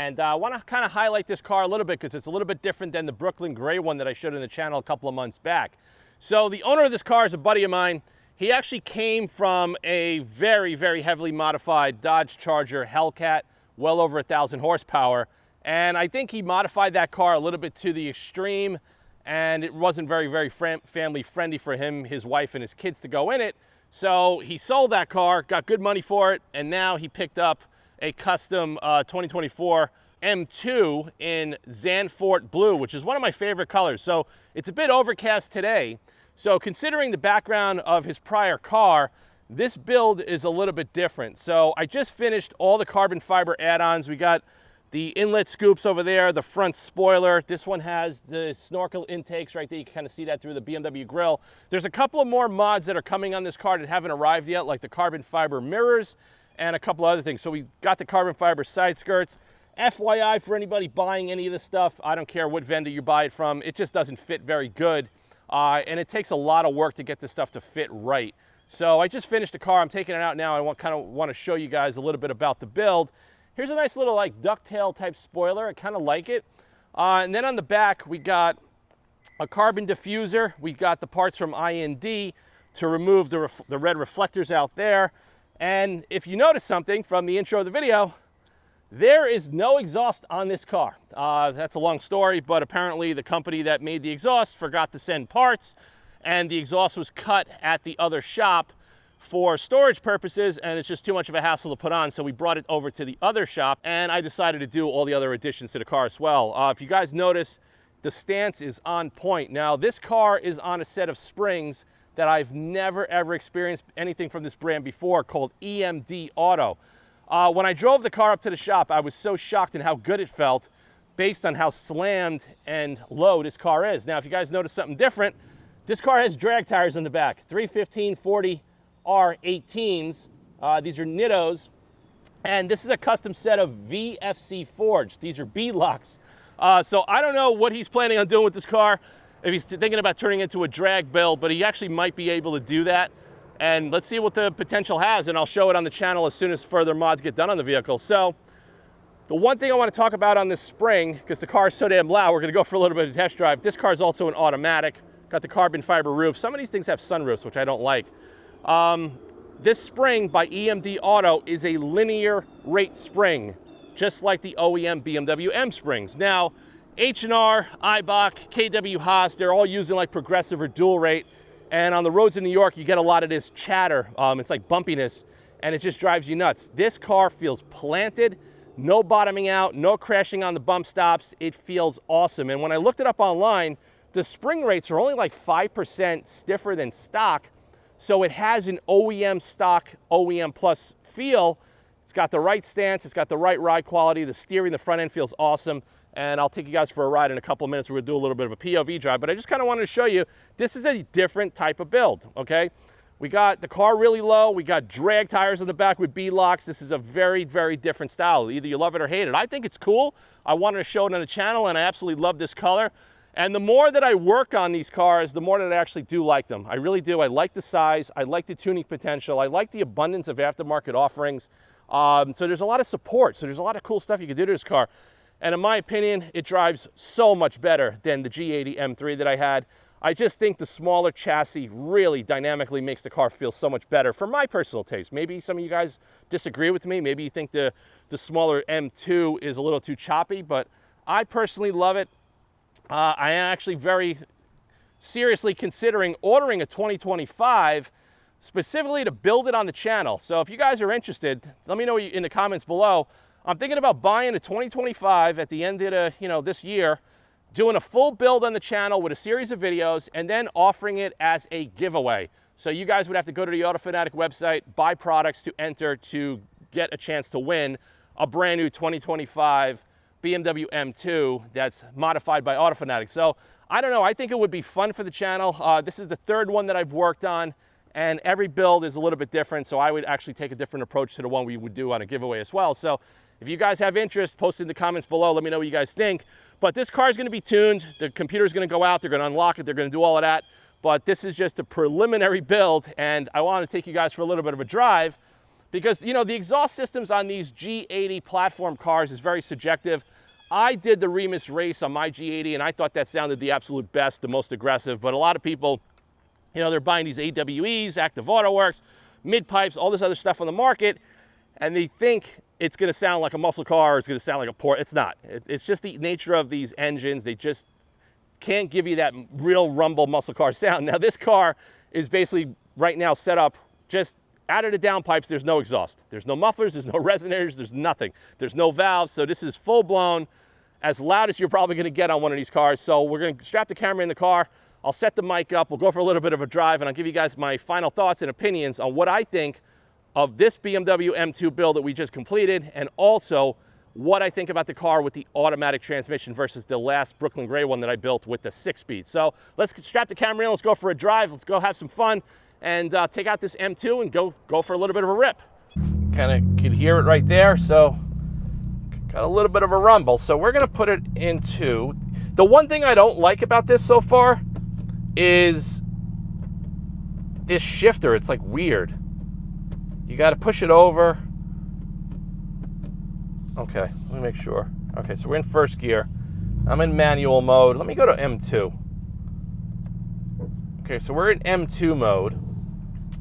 And I want to kind of highlight this car a little bit because it's a little bit different than the Brooklyn Gray one that I showed in the channel a couple of months back. So the owner of this car is a buddy of mine. He actually came from a very, very heavily modified Dodge Charger Hellcat, well over 1,000 horsepower. And I think he modified that car a little bit to the extreme, and it wasn't very, very family friendly for him, his wife, and his kids to go in it. So he sold that car, got good money for it, and now he picked up a custom 2024 M2 in Zandvoort blue, which is one of my favorite colors. So it's a bit overcast today. So considering the background of his prior car, this build is a little bit different. So I just finished all the carbon fiber add-ons. We got the inlet scoops over there, the front spoiler. This one has the snorkel intakes right there. You can kind of see that through the BMW grille. There's a couple of more mods that are coming on this car that haven't arrived yet, like the carbon fiber mirrors and a couple of other things. So we got the carbon fiber side skirts. FYI, for anybody buying any of this stuff, I don't care what vendor you buy it from, it just doesn't fit very good. And it takes a lot of work to get this stuff to fit right. So I just finished the car, I'm taking it out now. I kind of want to show you guys a little bit about the build. Here's a nice little like ducktail type spoiler, I kind of like it. And then on the back, we got a carbon diffuser. We got the parts from IND to remove the red reflectors out there. And if you notice something from the intro of the video, there is no exhaust on this car. That's a long story, but apparently the company that made the exhaust forgot to send parts, and the exhaust was cut at the other shop for storage purposes, and it's just too much of a hassle to put on, so we brought it over to the other shop, and I decided to do all the other additions to the car as well. If you guys notice, the stance is on point. Now, this car is on a set of springs that I've never ever experienced anything from this brand before, called EMD Auto. When I drove the car up to the shop, I was so shocked at how good it felt based on how slammed and low this car is. Now, if you guys notice something different, this car has drag tires in the back, 315/40 R18s. These are Nittos, and this is a custom set of VFC forged. These are bead locks. So I don't know what he's planning on doing with this car, if he's thinking about turning it into a drag build, but he actually might be able to do that. And let's see what the potential has, and I'll show it on the channel as soon as further mods get done on the vehicle. So the one thing I want to talk about on this spring, because the car is so damn loud, we're going to go for a little bit of a test drive. This car is also an automatic, got the carbon fiber roof. Some of these things have sunroofs, which I don't like. This spring by EMD Auto is a linear rate spring, just like the OEM BMW M springs. Now, H&R, Eibach, KW Haas, they're all using like progressive or dual rate. And on the roads in New York, you get a lot of this chatter. It's like bumpiness, and it just drives you nuts. This car feels planted, no bottoming out, no crashing on the bump stops. It feels awesome. And when I looked it up online, the spring rates are only like 5% stiffer than stock. So it has an OEM stock, OEM plus feel. It's got the right stance, it's got the right ride quality, the steering, the front end feels awesome. And I'll take you guys for a ride in a couple of minutes. We're gonna do a little bit of a POV drive, but I just kind of wanted to show you, this is a different type of build, okay? We got the car really low, we got drag tires in the back with bead locks. This is a very, very different style. Either you love it or hate it. I think it's cool. I wanted to show it on the channel, and I absolutely love this color. And the more that I work on these cars, the more that I actually do like them. I really do. I like the size, I like the tuning potential, I like the abundance of aftermarket offerings. So there's a lot of support, so there's a lot of cool stuff you can do to this car. And in my opinion, it drives so much better than the G80 M3 that I had. I just think the smaller chassis really dynamically makes the car feel so much better for my personal taste. Maybe some of you guys disagree with me. Maybe you think the smaller M2 is a little too choppy, but I personally love it. I am actually very seriously considering ordering a 2025 specifically to build it on the channel. So if you guys are interested, let me know in the comments below. I'm thinking about buying a 2025 at the end of the, this year, doing a full build on the channel with a series of videos, and then offering it as a giveaway. So you guys would have to go to the AutoFanatic website, buy products to enter to get a chance to win a brand new 2025 BMW M2 that's modified by AutoFanatic. So I don't know, I think it would be fun for the channel. This is the third one that I've worked on, and every build is a little bit different, so I would actually take a different approach to the one we would do on a giveaway as well. So if you guys have interest, post in the comments below, let me know what you guys think. But this car is going to be tuned, the computer's going to go out, they're going to unlock it, they're going to do all of that. But this is just a preliminary build, and I want to take you guys for a little bit of a drive because, the exhaust systems on these G80 platform cars is very subjective. I did the Remus race on my G80, and I thought that sounded the absolute best, the most aggressive. But a lot of people, they're buying these AWEs, Active Auto Works, mid-pipes, all this other stuff on the market, and they think it's going to sound like a muscle car, or it's going to sound like a Porsche. It's not. It's just the nature of these engines. They just can't give you that real rumble muscle car sound. Now this car is basically right now set up just out of the downpipes. There's no exhaust, there's no mufflers, there's no resonators, there's nothing, there's no valves. So this is full blown, as loud as you're probably going to get on one of these cars. So we're going to strap the camera in the car, I'll set the mic up, we'll go for a little bit of a drive, and I'll give you guys my final thoughts and opinions on what I think of this BMW M2 build that we just completed, and also what I think about the car with the automatic transmission versus the last Brooklyn Gray one that I built with the 6-speed. So let's strap the camera in, let's go for a drive, let's go have some fun, and take out this M2 and go for a little bit of a rip. Kind of could hear it right there, so got a little bit of a rumble. So we're gonna put it into, the one thing I don't like about this so far is this shifter. It's like weird. You got to push it over. Okay, let me make sure. Okay, so we're in first gear. I'm in manual mode. Let me go to M2. Okay, so we're in M2 mode.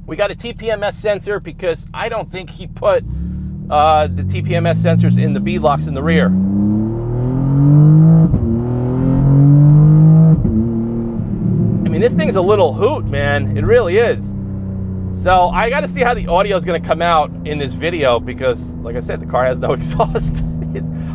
We got a TPMS sensor because I don't think he put the TPMS sensors in the bead locks in the rear. I mean, this thing's a little hoot, man. It really is. So I got to see how the audio is going to come out in this video because, like I said, the car has no exhaust.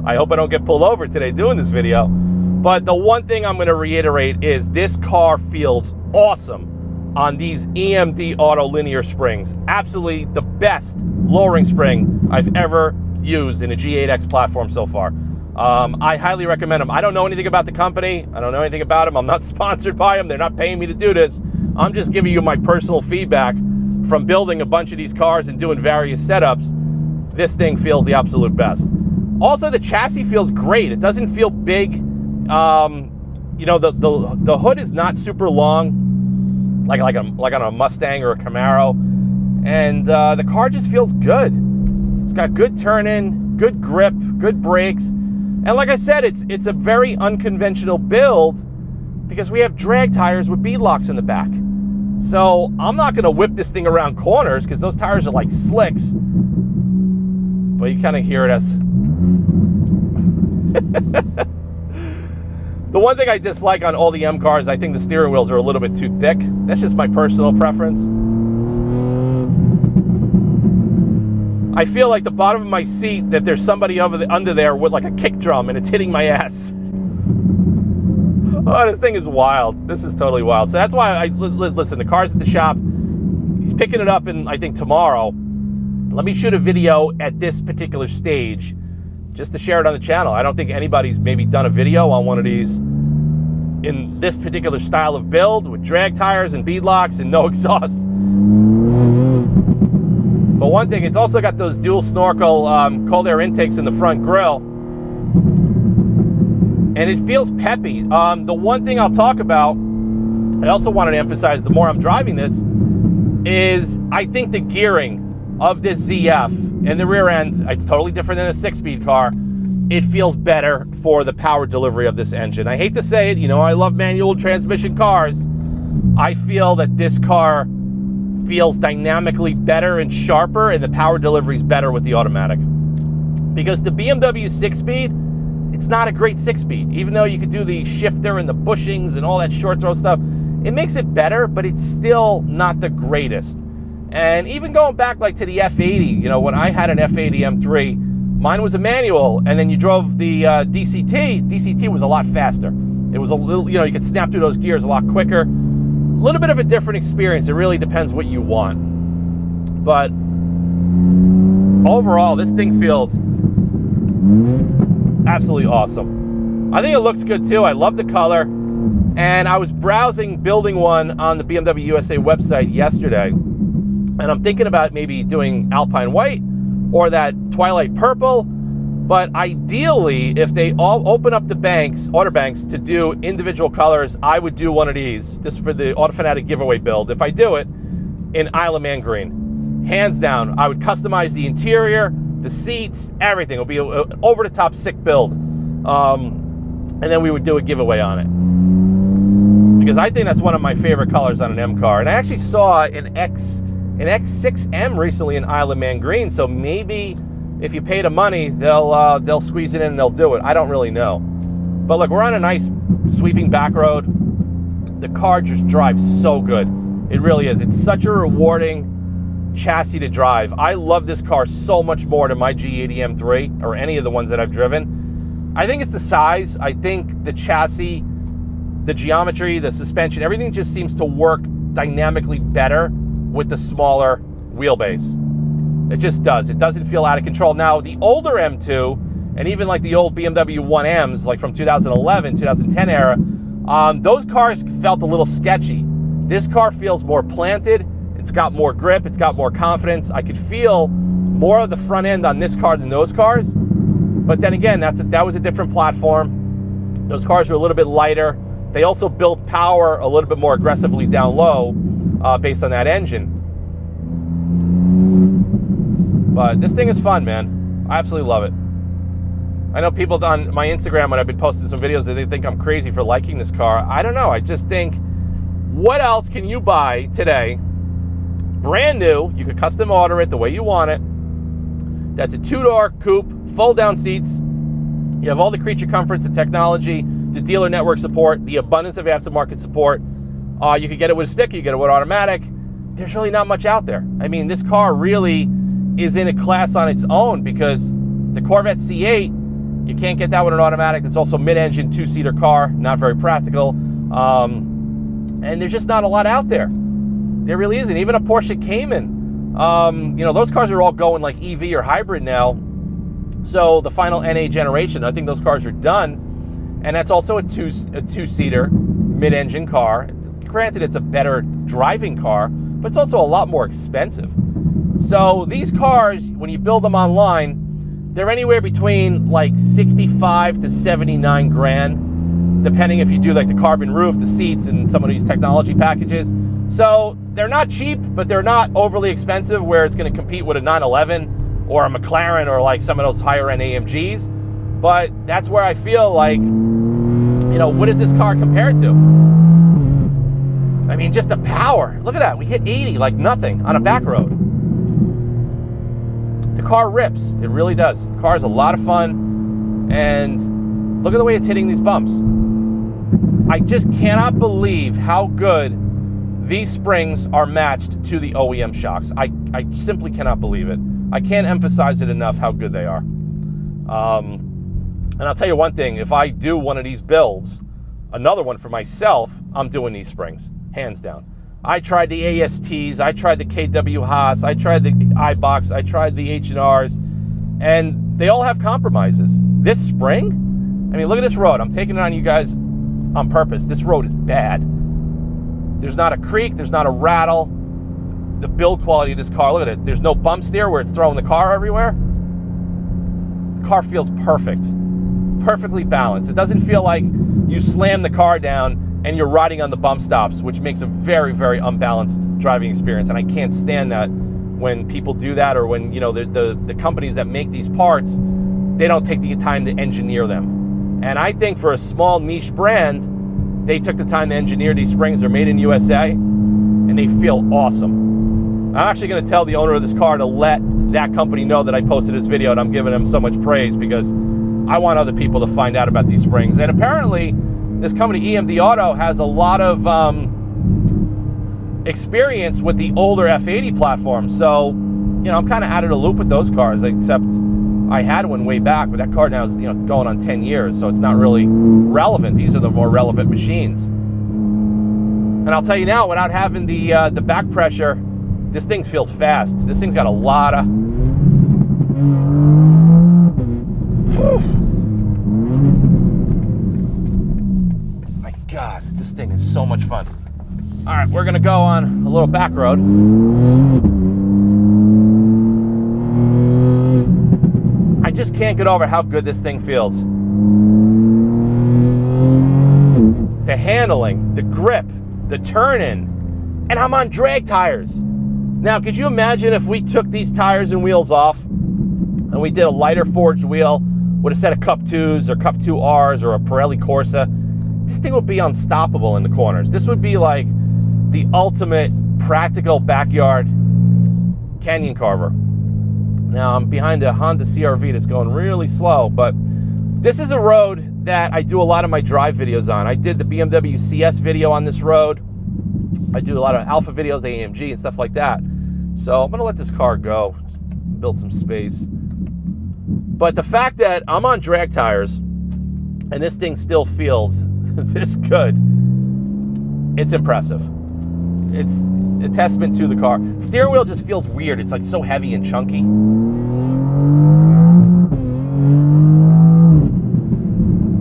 I hope I don't get pulled over today doing this video. But the one thing I'm going to reiterate is this car feels awesome on these EMD Auto linear springs. Absolutely the best lowering spring I've ever used in a G8X platform so far. I highly recommend them. I don't know anything about the company. I don't know anything about them. I'm not sponsored by them. They're not paying me to do this. I'm just giving you my personal feedback from building a bunch of these cars and doing various setups. This thing feels the absolute best. Also, the chassis feels great. It doesn't feel big. The hood is not super long, like on a Mustang or a Camaro, and the car just feels good. It's got good turn-in, good grip, good brakes, and like I said, it's a very unconventional build because we have drag tires with bead locks in the back. So I'm not going to whip this thing around corners because those tires are like slicks. But you kind of hear it as... The one thing I dislike on all the M cars, I think the steering wheels are a little bit too thick. That's just my personal preference. I feel like the bottom of my seat that there's somebody under there with like a kick drum and it's hitting my ass. Oh, this thing is wild. This is totally wild. So that's why listen, the car's at the shop. He's picking it up in, I think, tomorrow. Let me shoot a video at this particular stage just to share it on the channel. I don't think anybody's maybe done a video on one of these in this particular style of build with drag tires and bead locks and no exhaust. But one thing, it's also got those dual snorkel cold air intakes in the front grille. And it feels peppy. The one thing I'll talk about, I also wanted to emphasize the more I'm driving this, is I think the gearing of this ZF and the rear end, it's totally different than a 6-speed car. It feels better for the power delivery of this engine. I hate to say it, I love manual transmission cars. I feel that this car feels dynamically better and sharper, and the power delivery is better with the automatic. Because the BMW 6-speed, it's not a great 6-speed. Even though you could do the shifter and the bushings and all that short throw stuff, it makes it better, but it's still not the greatest. And even going back like to the F80, when I had an F80 M3, Mine was a manual, and then you drove the DCT. DCT was a lot faster. It was a little, you know, you could snap through those gears a lot quicker. A little bit of a different experience. It really depends what you want. But overall, this thing feels absolutely awesome. I think it looks good too. I love the color. And I was browsing building one on the BMW USA website yesterday. And I'm thinking about maybe doing Alpine White or that Twilight Purple. But ideally, if they all open up the banks, order banks, to do individual colors, I would do one of these. This is for the Autofanatic giveaway build. If I do it in Isle of Man green, hands down, I would customize the interior, the seats, everything. It'll be an over-the-top sick build. And then we would do a giveaway on it. Because I think that's one of my favorite colors on an M car. And I actually saw an X6M recently in Isle of Man green, so maybe if you pay the money, they'll squeeze it in and they'll do it. I don't really know. But look, we're on a nice sweeping back road. The car just drives so good. It really is. It's such a rewarding chassis to drive. I love this car so much more than my G80 M3 or any of the ones that I've driven. I think it's the size. I think the chassis, the geometry, the suspension, everything just seems to work dynamically better with the smaller wheelbase. It just does. It doesn't feel out of control. Now, the older M2, and even like the old BMW 1Ms, like from 2011, 2010 era, those cars felt a little sketchy. This car feels more planted. It's got more grip. It's got more confidence. I could feel more of the front end on this car than those cars. But then again, that was a different platform. Those cars were a little bit lighter. They also built power a little bit more aggressively down low based on that engine. But this thing is fun, man. I absolutely love it. I know people on my Instagram, when I've been posting some videos, they think I'm crazy for liking this car. I don't know. I just think, what else can you buy today? Brand new. You could custom order it the way you want it. That's a two-door coupe, fold-down seats. You have all the creature comforts, the technology, the dealer network support, the abundance of aftermarket support. You could get it with a stick. You get it with automatic. There's really not much out there. I mean, this car really is in a class on its own, because the Corvette C8, you can't get that with an automatic. It's also mid-engine, two-seater car, not very practical. And there's just not a lot out there. There really isn't. Even a Porsche Cayman, you know, those cars are all going like EV or hybrid now. So the final NA generation, I think those cars are done. And that's also a two-seater mid-engine car. Granted, it's a better driving car, but it's also a lot more expensive. So these cars, when you build them online, they're anywhere between like 65 to 79 grand, depending if you do like the carbon roof, the seats, and some of these technology packages. So they're not cheap, but they're not overly expensive where it's going to compete with a 911 or a McLaren or like some of those higher end AMGs. But that's where I feel like, you know, what is this car compared to? I mean, just the power. Look at that. We hit 80 like nothing on a back road. The car rips. It really does. The car is a lot of fun. And look at the way it's hitting these bumps. I just cannot believe how good these springs are matched to the OEM shocks. I simply cannot believe it. I can't emphasize it enough how good they are. And I'll tell you one thing. If I do one of these builds, another one for myself, I'm doing these springs. Hands down. I tried the ASTs, I tried the KW Haas, I tried the iBox, I tried the H&Rs, and they all have compromises. This spring, I mean, look at this road. I'm taking it on you guys on purpose. This road is bad. There's not a creak, there's not a rattle. The build quality of this car, look at it. There's no bump steer where it's throwing the car everywhere. The car feels perfect, perfectly balanced. It doesn't feel like you slam the car down and you're riding on the bump stops, which makes a very, very unbalanced driving experience. And I can't stand that when people do that, or when, you know, the companies that make these parts, they don't take the time to engineer them. And I think for a small niche brand, they took the time to engineer these springs. They're made in USA, and they feel awesome. I'm actually gonna tell the owner of this car to let that company know that I posted this video, and I'm giving them so much praise because I want other people to find out about these springs. And apparently, this company, EMD Auto, has a lot of experience with the older F80 platform. So, you know, I'm kind of out of the loop with those cars, except I had one way back, but that car now is, you know, going on 10 years, so it's not really relevant. These are the more relevant machines. And I'll tell you now, without having the back pressure, this thing feels fast. This thing's got a lot of... My God, this thing is so much fun. All right, we're gonna go on a little back road. I just can't get over how good this thing feels. The handling, the grip, the turn-in, and I'm on drag tires. Now, could you imagine if we took these tires and wheels off and we did a lighter forged wheel with a set of Cup 2s or Cup 2Rs or a Pirelli Corsa? This thing would be unstoppable in the corners. This would be like the ultimate practical backyard canyon carver. Now, I'm behind a Honda CR-V that's going really slow, but this is a road that I do a lot of my drive videos on. I did the BMW CS video on this road. I do a lot of Alpha videos, AMG, and stuff like that. So I'm gonna let this car go, build some space. But the fact that I'm on drag tires and this thing still feels this good, it's impressive. It's a testament to the car. Steering wheel just feels weird. It's like so heavy and chunky.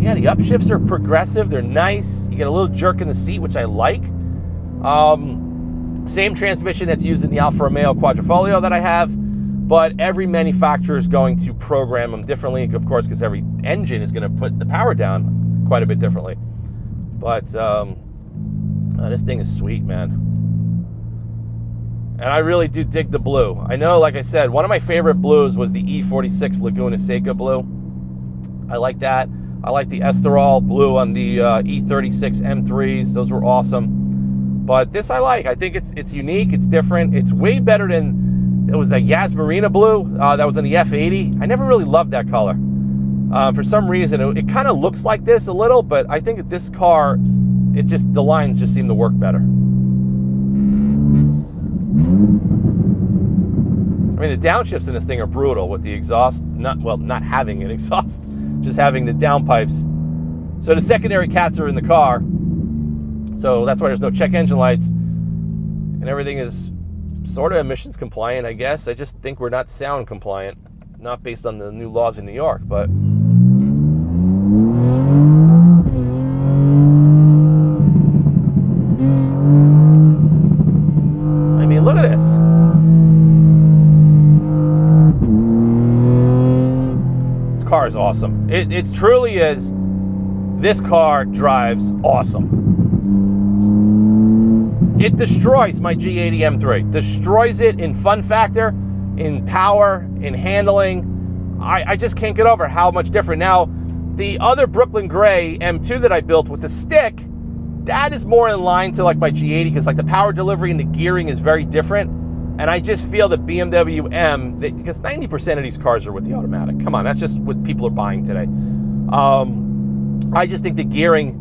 Yeah, the upshifts are progressive. They're nice. You get a little jerk in the seat, which I like. Same transmission that's used in the Alfa Romeo Quadrifoglio that I have, but every manufacturer is going to program them differently, of course, because every engine is going to put the power down quite a bit differently. But this thing is sweet, man. And I really do dig the blue. I know, like I said, one of my favorite blues was the E46 Laguna Seca blue. I like that. I like the Estoril blue on the E36 M3s. Those were awesome. But this I like. I think it's unique. It's different. It's way better than, it was the Yasmarina blue that was in the F80. I never really loved that color. For some reason, it kind of looks like this a little, but I think this car, the lines just seem to work better. I mean, the downshifts in this thing are brutal with the exhaust, not having an exhaust, just having the downpipes. So the secondary cats are in the car, so that's why there's no check engine lights, and everything is sort of emissions compliant, I guess. I just think we're not sound compliant, not based on the new laws in New York, but... I mean, look at this. This car is awesome. It truly is. This car drives awesome. It destroys my G80 M3. Destroys it in fun factor, in power, in handling. I just can't get over how much different. Now, the other Brooklyn Gray M2 that I built with the stick, that is more in line to like my G80 because like the power delivery and the gearing is very different. And I just feel that BMW M, because 90% of these cars are with the automatic. Come on, that's just what people are buying today. I just think the gearing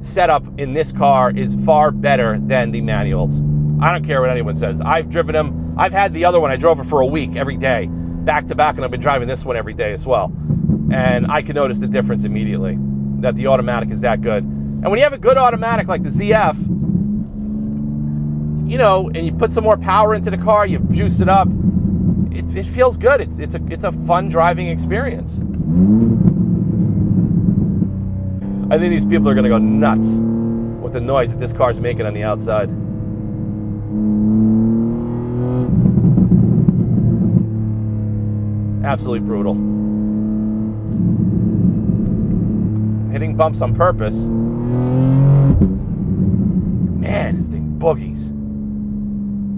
setup in this car is far better than the manuals. I don't care what anyone says. I've driven them. I've had the other one. I drove it for a week every day, back to back, and I've been driving this one every day as well. And I can notice the difference immediately, that the automatic is that good. And when you have a good automatic like the ZF, you know, and you put some more power into the car, you juice it up, it feels good. It's a fun driving experience. I think these people are going to go nuts with the noise that this car's making on the outside. Absolutely brutal. Hitting bumps on purpose. Man, this thing boogies.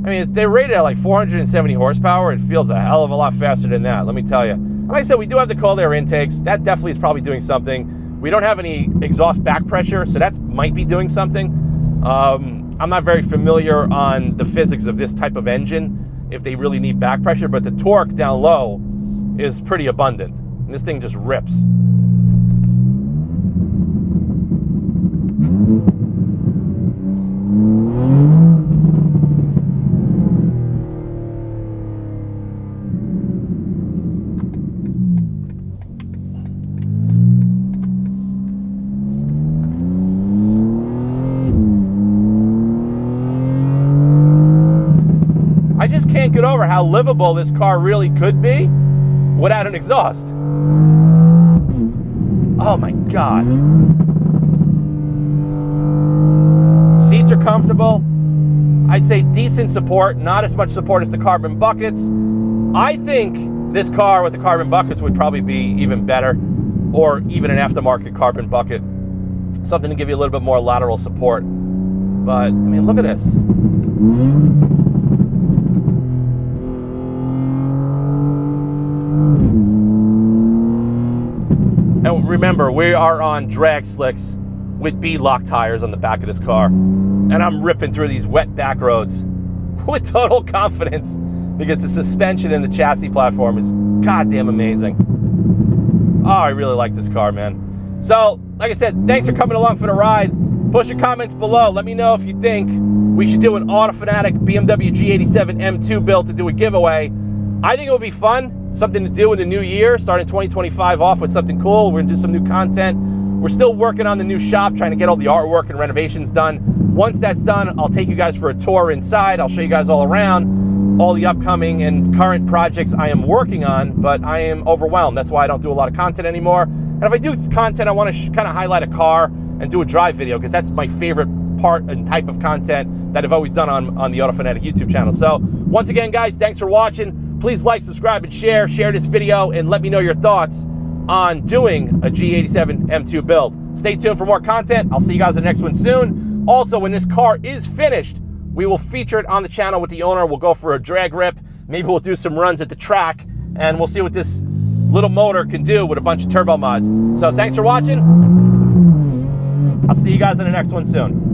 I mean, they're rated at like 470 horsepower. It feels a hell of a lot faster than that, let me tell you. Like I said, we do have the cold air intakes. That definitely is probably doing something. We don't have any exhaust back pressure, so that might be doing something. I'm not very familiar on the physics of this type of engine, if they really need back pressure, but the torque down low is pretty abundant. And this thing just rips. think it over how livable this car really could be without an exhaust. Oh my God. Seats are comfortable. I'd say decent support, not as much support as the carbon buckets. I think this car with the carbon buckets would probably be even better, or even an aftermarket carbon bucket. Something to give you a little bit more lateral support. But, I mean, look at this. And remember, we are on drag slicks with Bead lock tires on the back of this car. And I'm ripping through these wet back roads with total confidence because the suspension in the chassis platform is goddamn amazing. Oh, I really like this car, man. So, like I said, thanks for coming along for the ride. Post your comments below. Let me know if you think we should do an Autofanatic BMW G87 M2 build to do a giveaway. I think it would be fun, something to do in the new year, starting 2025 off with something cool. We're gonna do some new content. We're still working on the new shop, trying to get all the artwork and renovations done. Once that's done, I'll take you guys for a tour inside. I'll show you guys all around, all the upcoming and current projects I am working on, but I am overwhelmed. That's why I don't do a lot of content anymore. And if I do content, I want to kind of highlight a car and do a drive video, because that's my favorite part and type of content that I've always done on the Autofanatic YouTube channel. So once again, guys, thanks for watching. Please like, subscribe, and share. Share this video and let me know your thoughts on doing a G87 M2 build. Stay tuned for more content. I'll see you guys in the next one soon. Also, when this car is finished, we will feature it on the channel with the owner. We'll go for a drag rip. Maybe we'll do some runs at the track, and we'll see what this little motor can do with a bunch of turbo mods. So thanks for watching. I'll see you guys in the next one soon.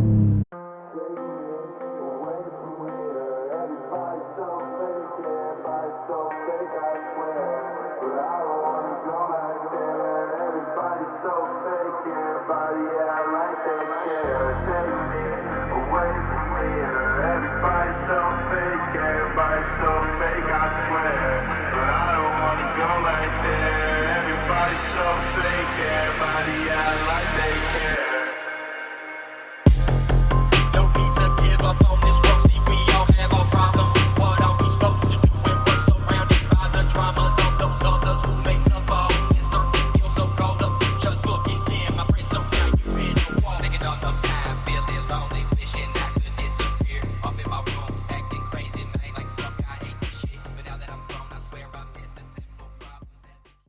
So fake, everybody act like they care.